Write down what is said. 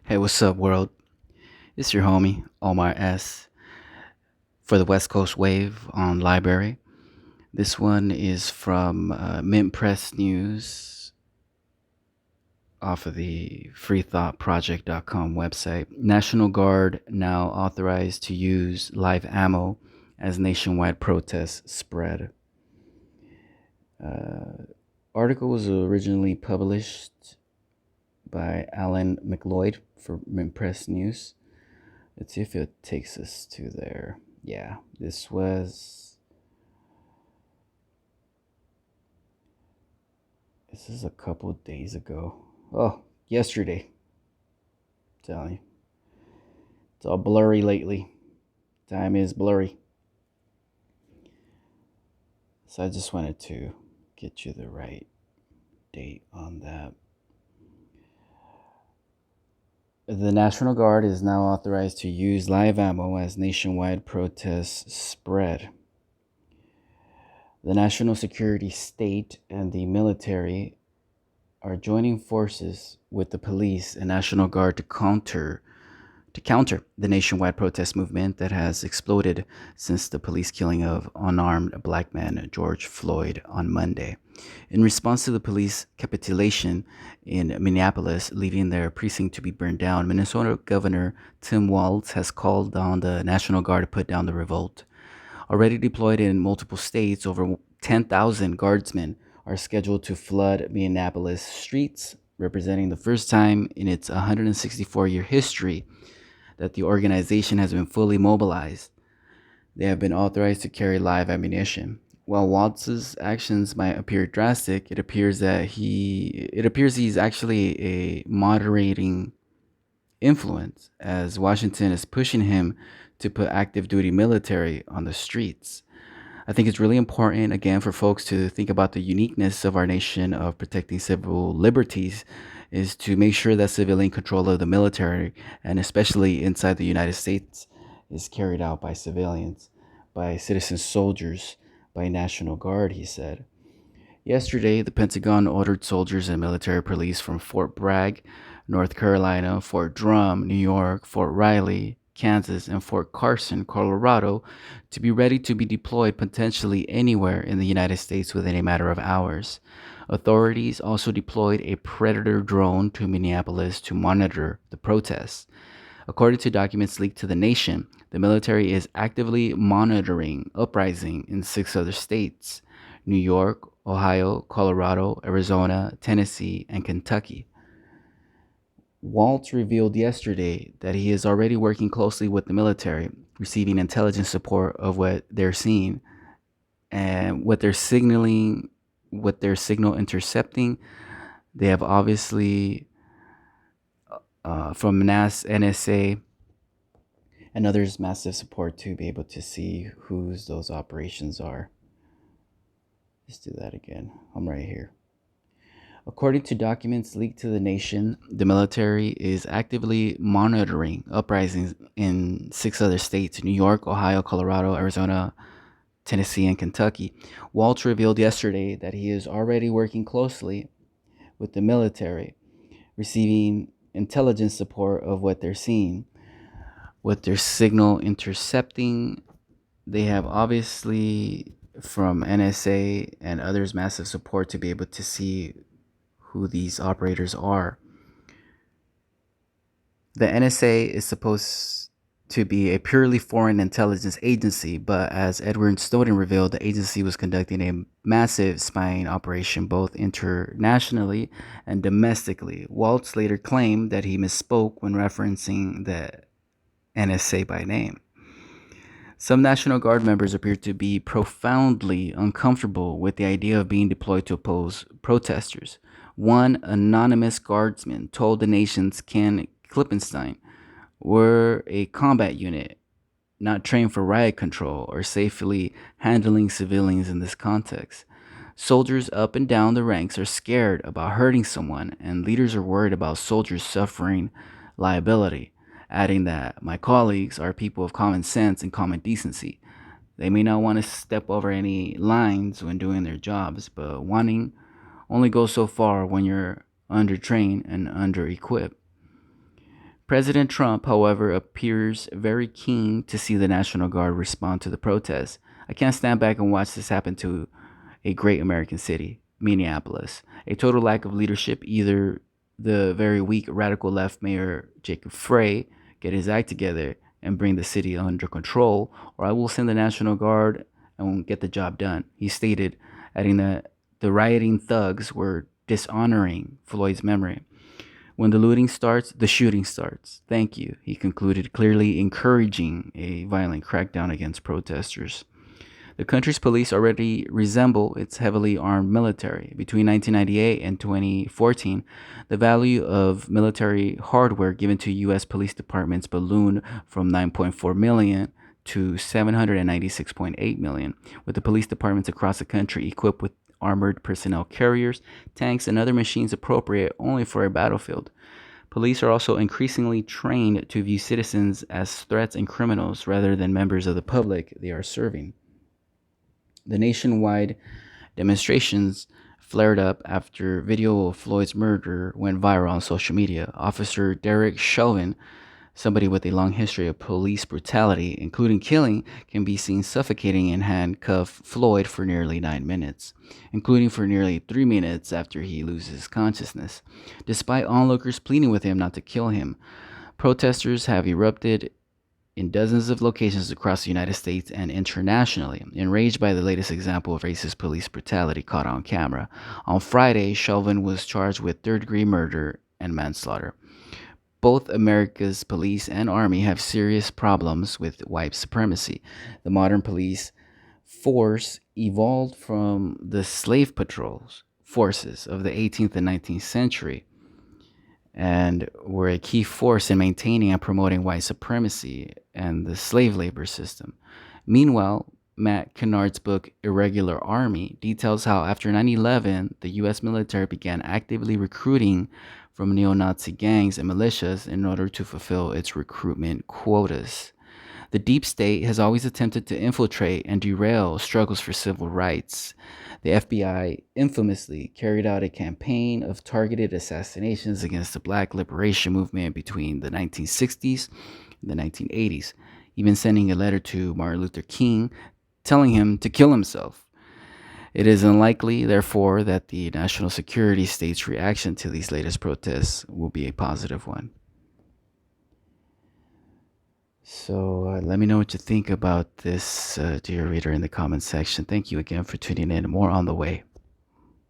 Hey, what's up, world? It's your homie, Omar S. for the West Coast Wave on Library. This one is from Mint Press News off of the freethoughtproject.com website. National Guard now authorized to use live ammo as nationwide protests spread. Uh, Article was originally published by Alan McLeod for Mint Press News. Let's see if it takes us to there. Yeah, this is a couple of days ago. Oh, yesterday. I'm telling you. It's all blurry lately. Time is blurry. So I just wanted to get you the right date on that. The National Guard is now authorized to use live ammo as nationwide protests spread. The national security state and the military are joining forces with the police and National Guard to counter the nationwide protest movement that has exploded since the police killing of unarmed black man George Floyd on Monday. In response to the police capitulation in Minneapolis, leaving their precinct to be burned down, Minnesota Governor Tim Walz has called on the National Guard to put down the revolt. Already deployed in multiple states, over 10,000 guardsmen are scheduled to flood Minneapolis streets, representing the first time in its 164-year history that the organization has been fully mobilized. They have been authorized to carry live ammunition. While Watts's actions might appear drastic, it appears he's actually a moderating influence as Washington is pushing him to put active duty military on the streets. I think it's really important, again, for folks to think about the uniqueness of our nation of protecting civil liberties is to make sure that civilian control of the military, and especially inside the United States, is carried out by civilians, by citizen soldiers, by National Guard, he said. Yesterday, the Pentagon ordered soldiers and military police from Fort Bragg, North Carolina, Fort Drum, New York, Fort Riley, Kansas, and Fort Carson, Colorado, to be ready to be deployed potentially anywhere in the United States within a matter of hours. Authorities also deployed a Predator drone to Minneapolis to monitor the protests. According to documents leaked to the nation, the military is actively monitoring uprising in six other states: New York, Ohio, Colorado, Arizona, Tennessee, and Kentucky. Waltz revealed yesterday that he is already working closely with the military, receiving intelligence support of what they're seeing and what they're signal intercepting. They have obviously, from NSA and others, massive support to be able to see whose those operations are. Let's do that again. I'm right here. According to documents leaked to the nation, the military is actively monitoring uprisings in six other states: New York, Ohio, Colorado, Arizona, Tennessee, and Kentucky. Waltz revealed yesterday that he is already working closely with the military, receiving intelligence support of what they're seeing, what they're signal intercepting. They have obviously, from NSA and others, massive support to be able to see who these operators are. The NSA is supposed to be a purely foreign intelligence agency, but as Edward Snowden revealed, the agency was conducting a massive spying operation both internationally and domestically. Waltz later claimed that he misspoke when referencing the NSA by name. Some National Guard members appear to be profoundly uncomfortable with the idea of being deployed to oppose protesters. One anonymous guardsman told the nation's Ken Klippenstein, "We're a combat unit, not trained for riot control or safely handling civilians in this context. Soldiers up and down the ranks are scared about hurting someone, and leaders are worried about soldiers suffering liability," adding that my colleagues are people of common sense and common decency. They may not want to step over any lines when doing their jobs, but wanting only goes so far when you're under trained and under equipped. President Trump, however, appears very keen to see the National Guard respond to the protests. I can't stand back and watch this happen to a great American city, Minneapolis. A total lack of leadership. Either the very weak radical left mayor Jacob Frey get his act together and bring the city under control, or I will send the National Guard and get the job done, he stated, adding that the rioting thugs were dishonoring Floyd's memory. When the looting starts, the shooting starts. Thank you, he concluded, clearly encouraging a violent crackdown against protesters. The country's police already resemble its heavily armed military. Between 1998 and 2014, the value of military hardware given to U.S. police departments ballooned from 9.4 million to 796.8 million, with the police departments across the country equipped with armored personnel carriers, tanks, and other machines appropriate only for a battlefield. Police are also increasingly trained to view citizens as threats and criminals rather than members of the public they are serving. The nationwide demonstrations flared up after video of Floyd's murder went viral on social media. Officer Derek Chauvin, somebody with a long history of police brutality, including killing, can be seen suffocating and handcuff Floyd for nearly 9 minutes, including for nearly 3 minutes after he loses consciousness. Despite onlookers pleading with him not to kill him, protesters have erupted in dozens of locations across the United States and internationally, enraged by the latest example of racist police brutality caught on camera. On Friday, Chauvin was charged with third-degree murder and manslaughter. Both America's police and army have serious problems with white supremacy. The modern police force evolved from the slave patrols forces of the 18th and 19th century and were a key force in maintaining and promoting white supremacy and the slave labor system. Meanwhile, Matt Kennard's book Irregular Army details how after 9/11, the US military began actively recruiting from neo-Nazi gangs and militias in order to fulfill its recruitment quotas. The deep state has always attempted to infiltrate and derail struggles for civil rights. The FBI infamously carried out a campaign of targeted assassinations against the Black liberation movement between the 1960s and the 1980s, even sending a letter to Martin Luther King telling him to kill himself. It is unlikely, therefore, that the national security state's reaction to these latest protests will be a positive one. So let me know what you think about this, dear reader, in the comments section. Thank you again for tuning in. More on the way.